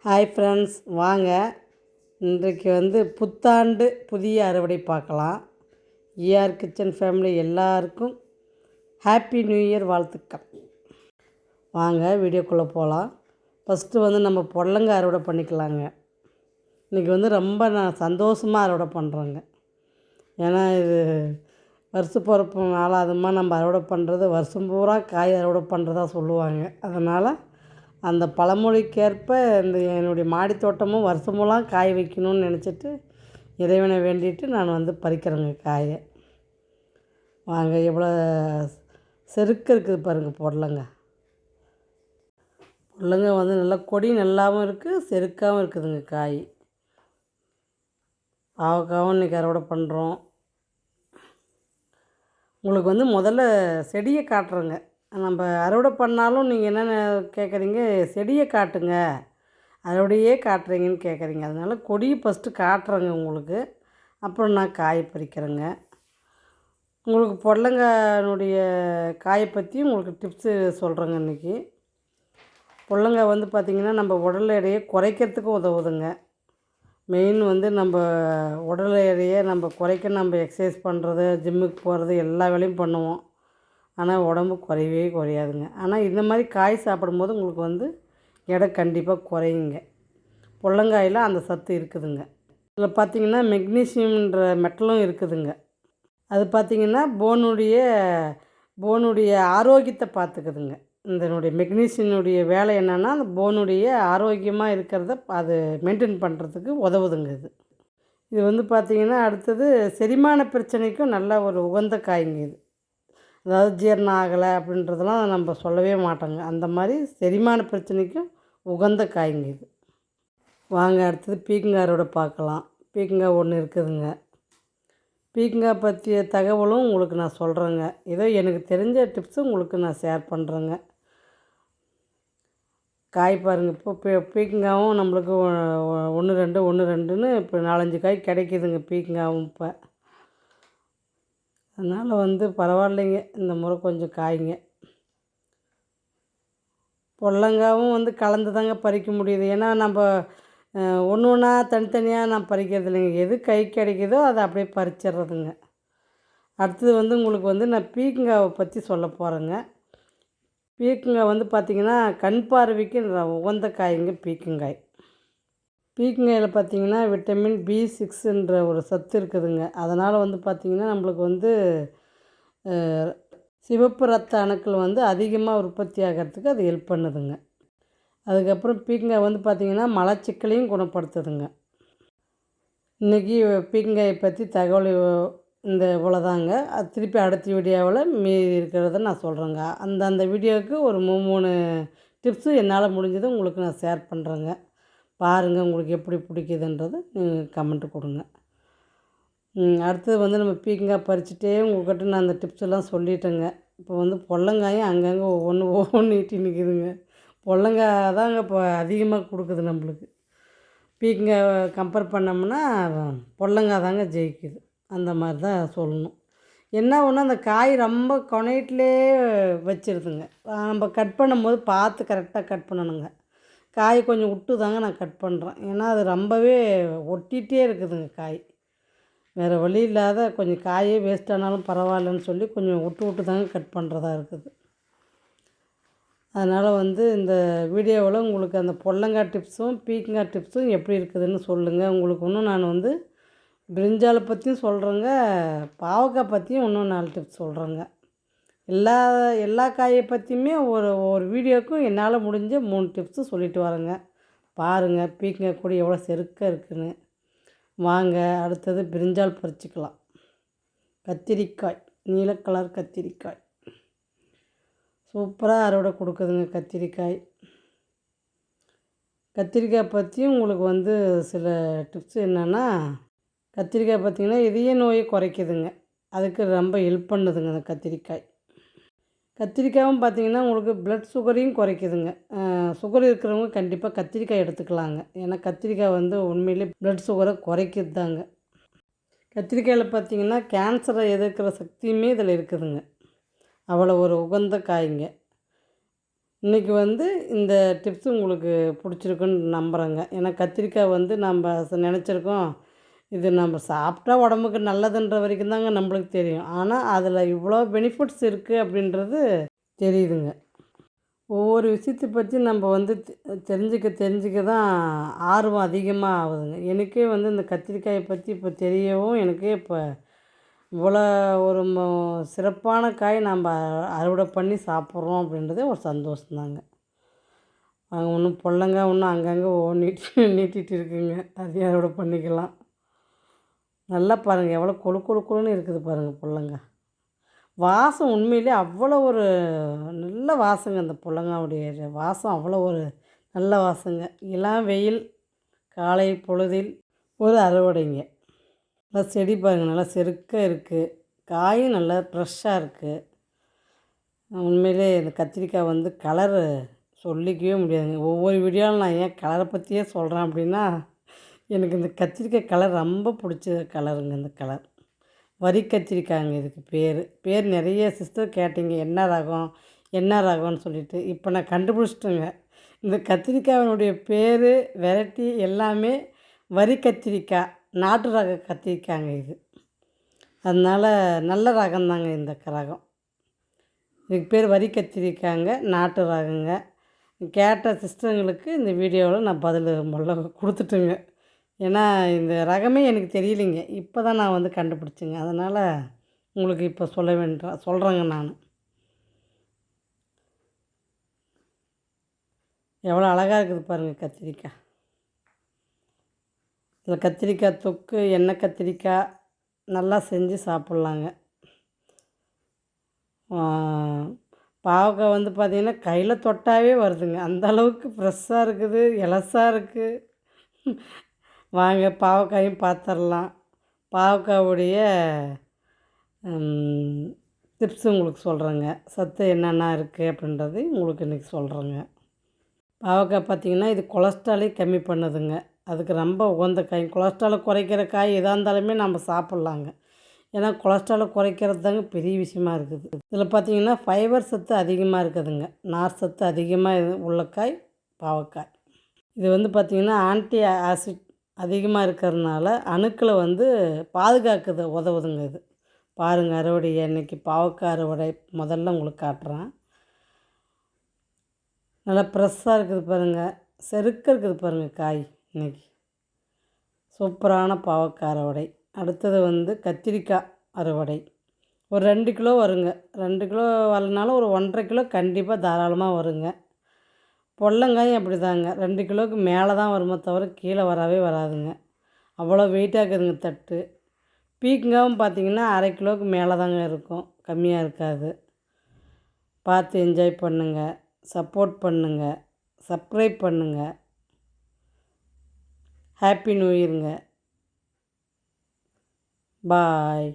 Hi friends, வாங்க இன்றைக்கு புத்தாண்டு புதிய அறுவடை பார்க்கலாம். கிச்சன் ஃபேமிலி எல்லாருக்கும் ஹாப்பி நியூ இயர் வாழ்த்துக்கள். வாங்க வீடியோக்குள்ளே போகலாம். ஃபஸ்ட்டு நம்ம புடலங்காய் அறுவடை பண்ணிக்கலாங்க. இன்றைக்கி ரொம்ப நான் சந்தோஷமாக அறுவடை பண்ணுறேங்க. ஏன்னா இது வருஷ பிறப்பு நாளாதுமா நம்ம அறுவடை பண்ணுறது வருஷம் பூரா காய் அறுவடை பண்ணுறதா சொல்லுவாங்க. அதனால் அந்த பழமொழிக்கேற்ப என்னுடைய மாடி தோட்டமும் வருஷமெல்லாம் காய் வைக்கணும்னு நினச்சிட்டு இறைவனை வேண்டிட்டு நான் பறிக்கிறேங்க காயை. வாங்க எவ்வளோ செருக்கு இருக்குது பாருங்கள். புடலங்க நல்லா கொடி நல்லாவும் இருக்குது, செருக்காகவும் இருக்குதுங்க காய். பாவக்காவும் இன்றைக்கி அறுவடை பண்ணுறோம். உங்களுக்கு முதல்ல செடியை காட்டுறேங்க. நம்ம அறுவடை பண்ணாலும் நீங்கள் என்னென்ன கேட்குறீங்க, செடியை காட்டுங்க, அறுவடையே காட்டுறீங்கன்னு கேட்குறீங்க. அதனால் கொடியை ஃபஸ்ட்டு காட்டுறேங்க உங்களுக்கு. அப்புறம் நான் காய் பறிக்கிறேங்க. உங்களுக்கு புடலங்காயினுடைய காயை பற்றி உங்களுக்கு டிப்ஸு சொல்கிறேங்க இன்றைக்கி. புடலங்காய் பார்த்திங்கன்னா நம்ம உடல் எடையை குறைக்கிறதுக்கும் உதவுதுங்க. மெயின் நம்ம உடல் எடையை நம்ம குறைக்க நம்ம எக்ஸசைஸ் பண்ணுறது, ஜிம்முக்கு போகிறது எல்லா வேலையும் பண்ணுவோம். ஆனால் உடம்பு குறையவே குறையாதுங்க. ஆனால் இந்த மாதிரி காய் சாப்பிடும்போது உங்களுக்கு எடை கண்டிப்பாக குறையுங்க. புடலங்காயில் அந்த சத்து இருக்குதுங்க. இதில் பார்த்திங்கன்னா மெக்னீசியம்ன்ற மெட்டலும் இருக்குதுங்க. அது பார்த்திங்கன்னா போனுடைய ஆரோக்கியத்தை பார்த்துக்குதுங்க. இதனுடைய மெக்னீசியனுடைய வேலை என்னென்னா அந்த போனுடைய ஆரோக்கியமாக இருக்கிறத அது மெயின்டைன் பண்ணுறதுக்கு உதவுதுங்க. இது பார்த்திங்கன்னா அடுத்தது செரிமான பிரச்சனைக்கும் நல்ல ஒரு உகந்த காய்ங்க. அதாவது ஜீரணம் ஆகலை அப்படின்றதெல்லாம் நம்ம சொல்லவே மாட்டோங்க. அந்த மாதிரி செரிமான பிரச்சனைக்கும் உகந்த காய்ங்க இது. வாங்க அடுத்தது பீக்கங்காய் அறுவடை பார்க்கலாம். பீக்கங்காய் ஒன்று இருக்குதுங்க. பீக்கங்காய் பற்றிய தகவலும் உங்களுக்கு நான் சொல்கிறேங்க. ஏதோ எனக்கு தெரிஞ்ச டிப்ஸும் உங்களுக்கு நான் ஷேர் பண்ணுறேங்க. காய் பாருங்கள். இப்போ பீக்கங்காயும் நம்மளுக்கு ஒன்று ரெண்டுன்னு இப்போ 4-5 காய் கிடைக்கிதுங்க பீக்கங்காயும் இப்போ. அதனால் பரவாயில்லைங்க, இந்த முறை கொஞ்சம் காய்ங்க. புடலங்காவும் கலந்து தாங்க பறிக்க முடியுது. ஏன்னா நம்ம ஒன்று ஒன்றா தனித்தனியாக நான் பறிக்கிறது இல்லைங்க. எது கை கிடைக்குதோ அதை அப்படியே பறிச்சிட்றதுங்க. அடுத்தது உங்களுக்கு நான் பீக்கங்காவை பற்றி சொல்ல போகிறேங்க. பீக்கங்காய் பார்த்திங்கன்னா கண் பார்வைக்கு உகந்த காய்ங்க பீக்கங்காய். பீக்கங்காயில் பார்த்திங்கன்னா விட்டமின் B6ன்ற ஒரு சத்து இருக்குதுங்க. அதனால் பார்த்திங்கன்னா நம்மளுக்கு சிவப்பு ரத்த அணுக்கள் அதிகமாக உற்பத்தி ஆகிறதுக்கு அது ஹெல்ப் பண்ணுதுங்க. அதுக்கப்புறம் பீக்கங்காய் பார்த்திங்கன்னா மலச்சிக்கலையும் குணப்படுத்துதுங்க. இன்றைக்கி பீக்கங்காயை பற்றி தகவல் இந்த இவ்வளோதாங்க. அது திருப்பி அடுத்த வீடியோவில் மீதி இருக்கிறத நான் சொல்கிறேங்க. அந்த வீடியோவுக்கு ஒரு 3 டிப்ஸு என்னால் முடிஞ்சது உங்களுக்கு நான் ஷேர் பண்ணுறேங்க. பாருங்கள் உங்களுக்கு எப்படி பிடிக்குதுன்றது நீங்கள் கமெண்ட்டு கொடுங்க. அடுத்தது நம்ம பீக்கங்காய் பறிச்சுட்டே உங்கள்கிட்ட நான் அந்த டிப்ஸ் எல்லாம் சொல்லிட்டேங்க. இப்போ புடலங்காயும் அங்கங்கே ஒவ்வொன்று ஈட்டி நிற்கிதுங்க. புடலங்காய் தாங்க இப்போ அதிகமாக கொடுக்குது நம்மளுக்கு. பீக்கங்காய் கம்பேர் பண்ணோம்னா புடலங்காய் தாங்க ஜெயிக்குது. அந்த மாதிரி தான் சொல்லணும். என்ன ஒன்று அந்த காய் ரொம்ப கொனைட்டிலே வச்சிருதுங்க. நம்ம கட் பண்ணும்போது பார்த்து கரெக்டாக கட் பண்ணணுங்க. காய் கொஞ்சம் விட்டு தாங்க நான் கட் பண்ணுறேன். ஏன்னா அது ரொம்பவே ஒட்டிகிட்டே இருக்குதுங்க காய். வேறு வழி இல்லாத கொஞ்சம் காயே வேஸ்ட் ஆனாலும் பரவாயில்லன்னு சொல்லி கொஞ்சம் விட்டு தாங்க கட் பண்ணுறதா இருக்குது. அதனால் இந்த வீடியோவில் உங்களுக்கு அந்த புடலங்காய் டிப்ஸும் பீக்கங்காய் டிப்ஸும் எப்படி இருக்குதுன்னு சொல்லுங்கள். உங்களுக்கு இன்னும் நான் பிரிஞ்சாலை பற்றியும் சொல்கிறேங்க, பாவக்காய் பற்றியும் இன்னும் 4 டிப்ஸ் சொல்கிறேங்க. எல்லா காயை பற்றியுமே ஒரு வீடியோவுக்கும் என்னால் முடிஞ்ச 3 டிப்ஸு சொல்லிட்டு வரேங்க. பாருங்கள் பீக்கங்காய் கூட எவ்வளோ செருக்காக இருக்குதுன்னு. வாங்க அடுத்தது பிரிஞ்சால் பறிச்சிக்கலாம். கத்திரிக்காய், நீல கலர் கத்திரிக்காய் சூப்பராக அறுவடை கொடுக்குதுங்க. கத்திரிக்காய் பற்றியும் உங்களுக்கு சில டிப்ஸ் என்னென்னா, கத்திரிக்காய் பார்த்திங்கன்னா இதய நோயை குறைக்குதுங்க. அதுக்கு ரொம்ப ஹெல்ப் பண்ணுதுங்க அந்த கத்திரிக்காயும் பார்த்திங்கன்னா உங்களுக்கு ப்ளட் சுகரையும் குறைக்குதுங்க. சுகர் இருக்கிறவங்க கண்டிப்பாக கத்திரிக்காய் எடுத்துக்கலாங்க. ஏன்னா கத்திரிக்காய் உண்மையிலே ப்ளட் சுகரை குறைக்கிது தாங்க. கத்திரிக்காயில் பார்த்திங்கன்னா கேன்சரை எதிர்க்கிற சக்தியுமே இதில் இருக்குதுங்க. அவ்வளோ ஒரு உகந்த காய்ங்க. இன்றைக்கி வந்து இந்த டிப்ஸ் உங்களுக்கு பிடிச்சிருக்குன்னு நம்புகிறேங்க. ஏன்னா கத்திரிக்காய் வந்து நம்ம நினச்சிருக்கோம், இது நம்ம சாப்பிட்டா உடம்புக்கு நல்லதுன்ற வரைக்கும் தாங்க நம்மளுக்கு தெரியும். ஆனால் அதில் இவ்வளோ பெனிஃபிட்ஸ் இருக்குது அப்படின்றது தெரியுதுங்க. ஒவ்வொரு விஷயத்தை பற்றி நம்ம வந்து தெரிஞ்சுக்க தான் ஆர்வம் அதிகமாக ஆகுதுங்க. எனக்கே வந்து இந்த கத்திரிக்காயை பற்றி இப்போ தெரியவும் எனக்கே இப்போ இவ்வளோ ஒரு சிறப்பான காய் நம்ம அறுவடை பண்ணி சாப்பிட்றோம் அப்படின்றதே ஒரு சந்தோஷம்தாங்க. நாங்கள் ஒன்றும் பொடலங்காய் ஒன்றும் அங்கங்கே நீட்டிகிட்டு இருக்குங்க. அதையும் அறுவடை பண்ணிக்கலாம். நல்லா பாருங்கள் எவ்வளோ கொழு கொழு கொழுன்னு இருக்குது பாருங்கள் பொடலங்காய். வாசம் உண்மையிலே அவ்வளோ ஒரு நல்ல வாசங்க. அந்த பொடலங்காவுடைய வாசம் அவ்வளோ ஒரு நல்ல வாசங்க. இளம் வெயில் காலை பொழுதில் ஒரு அறுவடைங்க. நல்லா செடி பாருங்கள், நல்லா செருக்க இருக்குது. காயும் நல்லா ஃப்ரெஷ்ஷாக இருக்குது. உண்மையிலே இந்த கத்திரிக்காய் வந்து கலரு சொல்லிக்கவே முடியாதுங்க. ஒவ்வொரு வீடியோவில் நான் ஏன் கலரை பற்றியே சொல்கிறேன் அப்படின்னா, எனக்கு இந்த கத்திரிக்காய் கலர் ரொம்ப பிடிச்ச கலருங்க. இந்த கலர் வரி கத்திரிக்காய்ங்க இதுக்கு பேர் நிறைய சிஸ்டர் கேட்டிங்க என்ன ரகம் என்ன ரகம்னு சொல்லிட்டு. இப்போ நான் கண்டுபிடிச்சிட்டேங்க. இந்த கத்திரிக்காயினுடைய பேர் வெரைட்டி எல்லாமே வரி கத்திரிக்காய், நாட்டு ரக கத்திரிக்காய்ங்க இது. அதனால் நல்ல ரகம்தாங்க இந்த ரகம். இதுக்கு பேர் வரி கத்திரிக்காய்ங்க, நாட்டு ரகங்க. கேட்ட சிஸ்டருங்களுக்கு இந்த வீடியோவில் நான் பதில் முதல்ல கொடுத்துட்டேங்க. ஏன்னா இந்த ரகமே எனக்கு தெரியலைங்க. இப்போ தான் நான் வந்து கண்டுபிடிச்சேங்க. அதனால் உங்களுக்கு இப்போ சொல்கிறேங்க நான். எவ்வளோ அழகாக இருக்குது பாருங்கள் கத்திரிக்காய். இதில் கத்திரிக்காய் தொக்கு, எண்ணெய் கத்திரிக்காய் நல்லா செஞ்சு சாப்பிட்லாங்க. பாவக்காய் வந்து பார்த்திங்கன்னா கையில் தொட்டாவே வருதுங்க. அந்த அளவுக்கு ஃப்ரெஷ்ஷாக இருக்குது, எலசாக இருக்குது. வாங்க பாவக்காயும் பார்த்துடலாம். பாவக்காவுடைய டிப்ஸ் உங்களுக்கு சொல்கிறேங்க. சத்து என்னென்ன இருக்குது அப்படின்றது உங்களுக்கு இன்றைக்கி சொல்கிறேங்க. பாவக்காய் பார்த்திங்கன்னா இது கொலஸ்ட்ராலே கம்மி பண்ணுதுங்க. அதுக்கு ரொம்ப உகந்த காய். கொலஸ்ட்ராலை குறைக்கிற காய் எதாக இருந்தாலுமே நம்ம சாப்பிட்லாங்க. ஏன்னா கொலஸ்ட்ராலை குறைக்கிறது தாங்க பெரிய விஷயமா இருக்குது. இதில் பார்த்திங்கன்னா ஃபைபர் சத்து அதிகமாக இருக்குதுங்க. நார் சத்து அதிகமாக உள்ள காய் பாவக்காய். இது வந்து பார்த்திங்கன்னா ஆன்டி ஆசிட் அதிகமாக இருக்கிறதுனால அணுக்களை வந்து பாதுகாக்குது, உதவுதுங்க இது. பாருங்கள் அறுவடை இன்றைக்கி பாவக்காய் அறுவடை முதல்ல உங்களுக்கு காட்டுறேன். நல்லா ஃப்ரெஷ்ஷாக இருக்குது பாருங்கள், செருக்க இருக்குது பாருங்கள் காய். இன்றைக்கி சூப்பரான பாவக்காய் அறுவடை. அடுத்தது வந்து கத்திரிக்காய் அறுவடை. ஒரு 2 கிலோ வருங்க. 2 கிலோ வரலனாலும் ஒரு 1.5 கிலோ கண்டிப்பாக தாராளமாக வருங்க. பொடலங்காயும் அப்படி தாங்க. 2 கிலோவுக்கு மேலே தான் வருமே தவிர கீழே வரவே வராதுங்க. அவ்வளோ வெயிட்டாக இருக்குதுங்க தட்டு. பீக்கங்காவும் பார்த்திங்கன்னா 1/2 கிலோவுக்கு மேலே தாங்க இருக்கும், கம்மியாக இருக்காது. பார்த்து என்ஜாய் பண்ணுங்கள், சப்போர்ட் பண்ணுங்கள், சப்ஸ்கிரைப் பண்ணுங்கள். ஹாப்பி நியூ இயருங்க. பாய்.